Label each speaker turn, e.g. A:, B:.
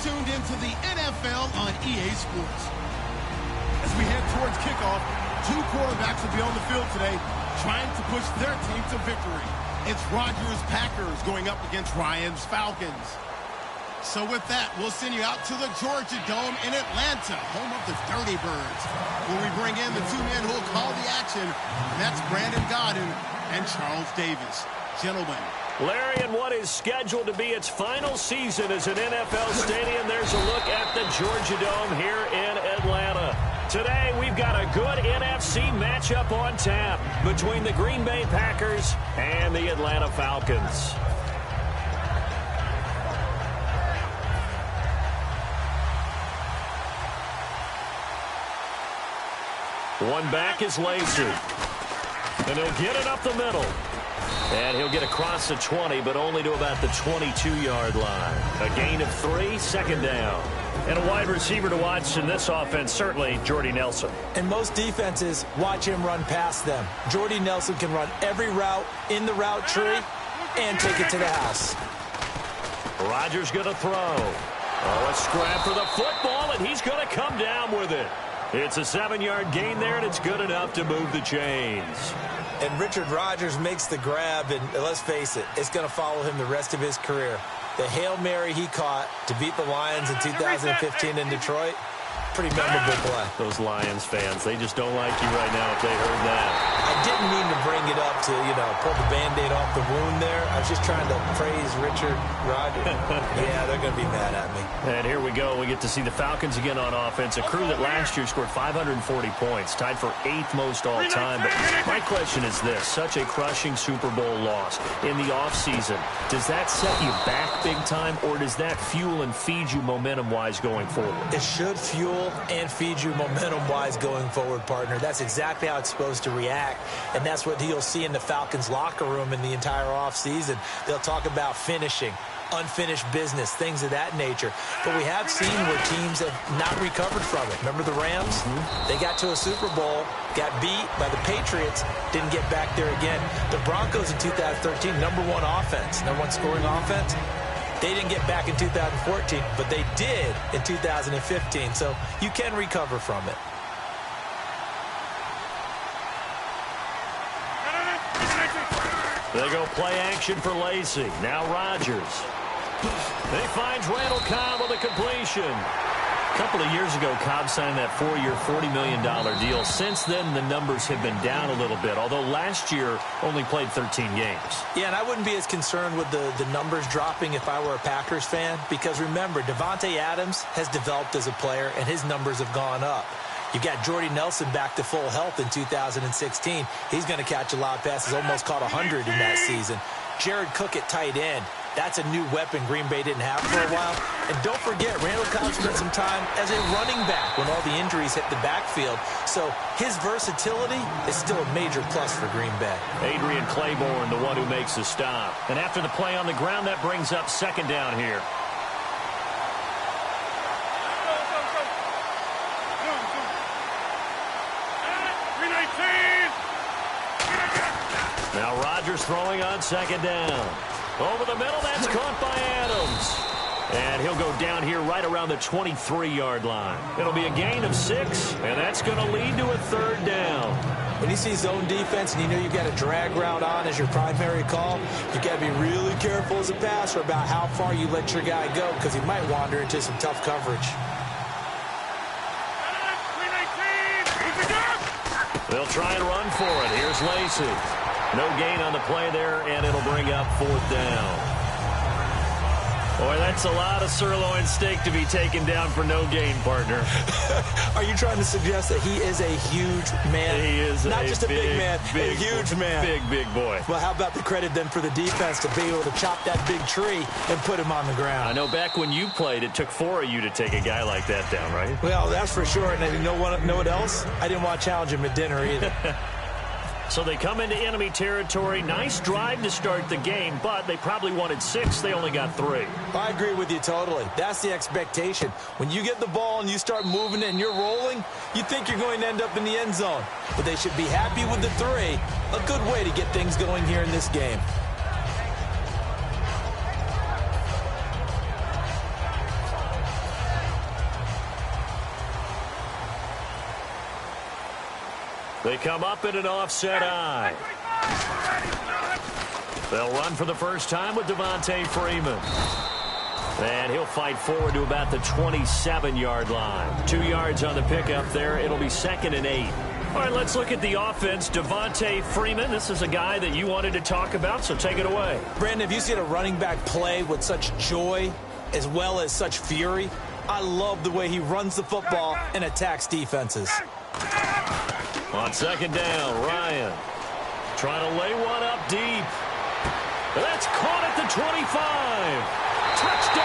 A: tuned into the NFL on EA Sports. As we head towards kickoff, two quarterbacks will be on the field today trying to push their team to victory. It's Rodgers' Packers going up against Ryan's Falcons. So with that, we'll send you out to the Georgia Dome in Atlanta, home of the Dirty Birds, where we bring in the two men who will call the action. And that's Brandon Godden and Charles Davis. Gentlemen.
B: Larry, in what is scheduled to be its final season as an NFL stadium, there's a look at the Georgia Dome here in Atlanta. Today, we've got a good NFC matchup on tap between the Green Bay Packers and the Atlanta Falcons. One back is Lacey. And he'll get it up the middle. And he'll get across the 20, but only to about the 22-yard line. A gain of 3, second down. And a wide receiver to watch in this offense, certainly Jordy Nelson.
C: And most defenses watch him run past them. Jordy Nelson can run every route in the route tree and take it to the house.
B: Rodgers going to throw. Oh, a scrap for the football, and he's going to come down with it. It's a 7-yard gain there, and it's good enough to move the chains.
C: And Richard Rodgers makes the grab, and let's face it, it's going to follow him the rest of his career. The Hail Mary he caught to beat the Lions in 2015 in Detroit, pretty memorable play.
B: Those Lions fans, they just don't like you right now if they heard that.
C: I didn't mean to bring it up to, pull the Band-Aid off the wound there. I was just trying to praise Richard Rodgers. Yeah, they're going to be mad at me.
B: And here we go. We get to see the Falcons again on offense, a crew that last year scored 540 points, tied for 8th most all time. But my question is this, such a crushing Super Bowl loss in the offseason, does that set you back big time, or does that fuel and feed you momentum-wise going forward?
C: It should fuel and feed you momentum-wise going forward, partner. That's exactly how it's supposed to react, and that's what you'll see in the Falcons locker room in the entire offseason. They'll talk about finishing, unfinished business, things of that nature. But we have seen where teams have not recovered from it. Remember the Rams? They got to a Super Bowl, got beat by the Patriots, didn't get back there again. The Broncos in 2013, number one offense, number one scoring offense. They didn't get back in 2014, but they did in 2015. So you can recover from it.
B: They go play action for Lacey. Now Rodgers. They find Randall Cobb with a completion. A couple of years ago, Cobb signed that 4-year, $40 million deal. Since then, the numbers have been down a little bit, although last year only played 13 games.
C: Yeah, and I wouldn't be as concerned with the numbers dropping if I were a Packers fan, because remember, Davante Adams has developed as a player, and his numbers have gone up. You got Jordy Nelson back to full health in 2016. He's going to catch a lot of passes, almost caught 100 in that season. Jared Cook at tight end. That's a new weapon Green Bay didn't have for a while. And don't forget, Randall Cobb spent some time as a running back when all the injuries hit the backfield. So his versatility is still a major plus for Green Bay.
B: Adrian Claiborne, the one who makes the stop. And after the play on the ground, that brings up second down here. Now Rodgers throwing on second down. Over the middle, that's caught by Adams. And he'll go down here right around the 23-yard line. It'll be a gain of 6, and that's going to lead to a third down.
C: When you see zone defense and you know you've got a drag route on as your primary call, you've got to be really careful as a passer about how far you let your guy go, because he might wander into some tough coverage.
B: They'll try and run for it. Here's Lacey. No gain on the play there, and it'll bring up fourth down. Boy, that's a lot of sirloin steak to be taken down for no gain, partner.
C: Are you trying to suggest that he is a huge man?
B: He is
C: not just a big man, a huge man.
B: Big boy.
C: Well, how about the credit then for the defense to be able to chop that big tree and put him on the ground?
B: I know back when you played, it took 4 of you to take a guy like that down, right?
C: Well, that's for sure. And you know what else? I didn't want to challenge him at dinner either.
B: So they come into enemy territory. Nice drive to start the game, but they probably wanted 6. They only got 3.
C: I agree with you totally. That's the expectation. When you get the ball and you start moving it and you're rolling, you think you're going to end up in the end zone. But they should be happy with the 3. A good way to get things going here in this game.
B: They come up in an offset eye. They'll run for the first time with Devontae Freeman. And he'll fight forward to about the 27-yard line. 2 yards on the pickup there. It'll be 2nd and 8. All right, let's look at the offense. Devontae Freeman, this is a guy that you wanted to talk about, so take it away.
C: Brandon, have you seen a running back play with such joy as well as such fury? I love the way he runs the football and attacks defenses.
B: On 2nd down, Ryan trying to lay one up deep. That's caught at the 25. Touchdown!